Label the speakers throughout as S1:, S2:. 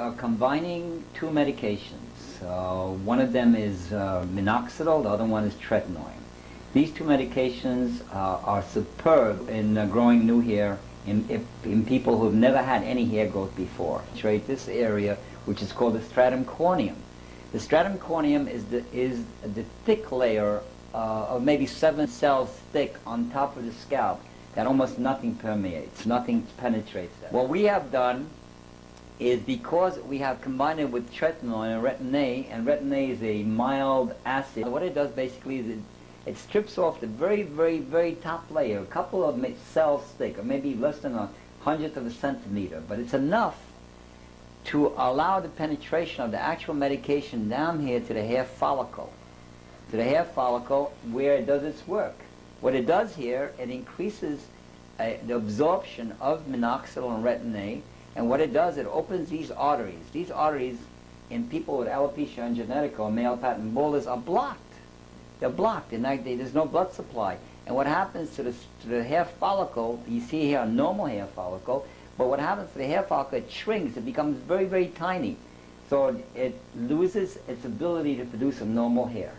S1: are combining two medications. One of them is minoxidil, the other one is tretinoin. These two medications are superb in growing new hair in people who have never had any hair growth before. This area, which is called the stratum corneum. The stratum corneum is the thick layer of maybe 7 cells thick on top of the scalp that almost nothing permeates, nothing penetrates that. What we have done is, because we have combined it with tretinoin and retin A is a mild acid, what it does basically is it strips off the very, very, very top layer, a couple of cells thick, or maybe less than 1/100th of a centimeter, but it's enough to allow the penetration of the actual medication down here to the hair follicle. Where it does its work. What it does here, it increases the absorption of minoxidil and retin A, and what it does, it opens these arteries. These arteries in people with alopecia angiogenica or male pattern baldness are blocked. They're blocked. There's no blood supply. And what happens to the hair follicle, you see here a normal hair follicle, but what happens to the hair follicle, it shrinks. It becomes very, very tiny. So it loses its ability to produce a normal hair.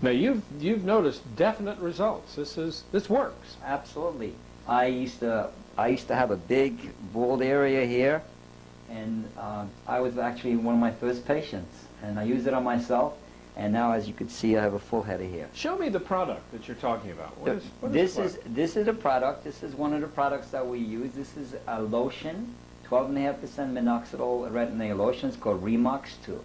S2: Now you've noticed definite results. This works.
S1: Absolutely. I used to have a big bald area here, and I was actually one of my first patients, and I used it on myself, and now, as you can see, I have a full head of hair.
S2: Show me the product that you're talking about.
S1: This is a product. This is one of the products that we use. This is a lotion, 12.5% minoxidil retin A lotion. It's called Remox 2.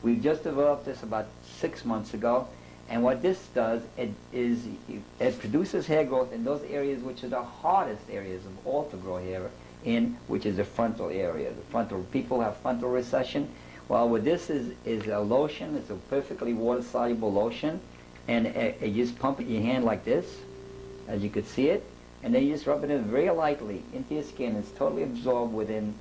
S1: We just developed this about 6 months ago. And what this does, it produces hair growth in those areas which are the hardest areas of all to grow hair in, which is the frontal area. People have frontal recession. Well, with this is a lotion. It's a perfectly water-soluble lotion, and you just pump it in your hand like this, as you could see it, and then you just rub it in very lightly into your skin. It's totally absorbed within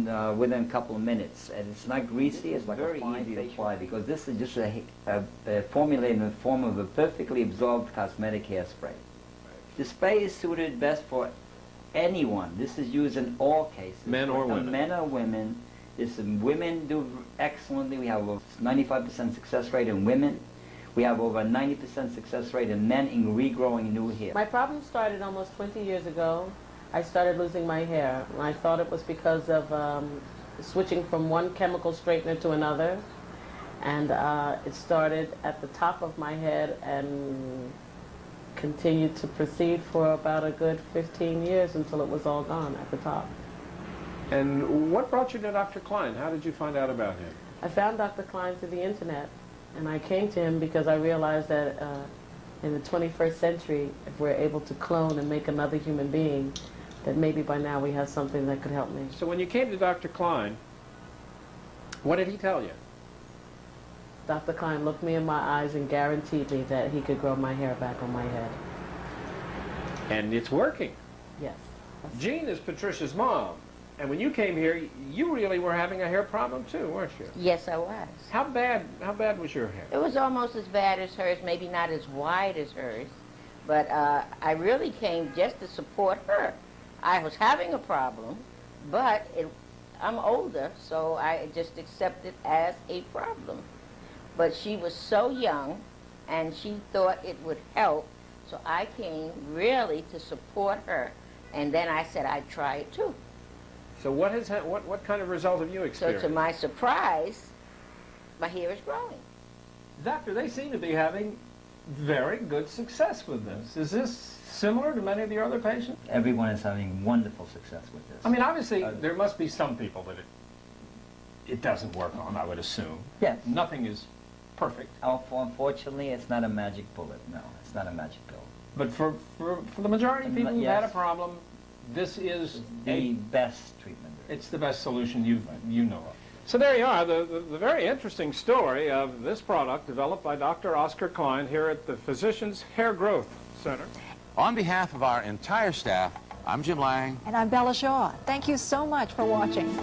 S1: a couple of minutes, and it's not greasy. It's like very easy to apply, because this is just a formulated in the form of a perfectly absorbed cosmetic hairspray. The spray is suited best for anyone. This is used in all cases,
S2: men or women.
S1: Men or women. Women do excellently. We have a 95% success rate in women. We have over a 90% success rate in men in regrowing new hair.
S3: My problem started almost 20 years ago. I started losing my hair, and I thought it was because of switching from one chemical straightener to another, and it started at the top of my head and continued to proceed for about a good 15 years until it was all gone at the top.
S2: And what brought you to Dr. Klein? How did you find out about him?
S3: I found Dr. Klein through the internet, and I came to him because I realized that in the 21st century, if we're able to clone and make another human being, that maybe by now we have something that could help me.
S2: So when you came to Dr. Klein, what did he tell you?
S3: Dr. Klein looked me in my eyes and guaranteed me that he could grow my hair back on my head.
S2: And it's working.
S3: Yes.
S2: Jean is Patricia's mom. And when you came here, you really were having a hair problem too, weren't you?
S4: Yes, I was.
S2: How bad was your hair?
S4: It was almost as bad as hers, maybe not as wide as hers, but I really came just to support her. I was having a problem, but I'm older, so I just accept it as a problem. But she was so young, and she thought it would help, so I came really to support her, and then I said I'd try it too.
S2: So what kind of result have you experienced?
S4: So to my surprise, my hair is growing.
S2: Doctor, they seem to be having very good success with this. Is this similar to many of your other patients?
S1: Everyone is having wonderful success with this.
S2: I mean, obviously, there must be some people that it doesn't work on, I would assume.
S1: Yes.
S2: Nothing is perfect.
S1: Unfortunately, it's not a magic bullet. No, it's not a magic pill.
S2: But for the majority of people who've had a problem, this is
S1: the best treatment.
S2: It's the best solution you know of. So there you are, the very interesting story of this product developed by Dr. Oscar Klein here at the Physicians Hair Growth Center.
S5: On behalf of our entire staff, I'm Jim Lang.
S6: And I'm Bella Shaw. Thank you so much for watching.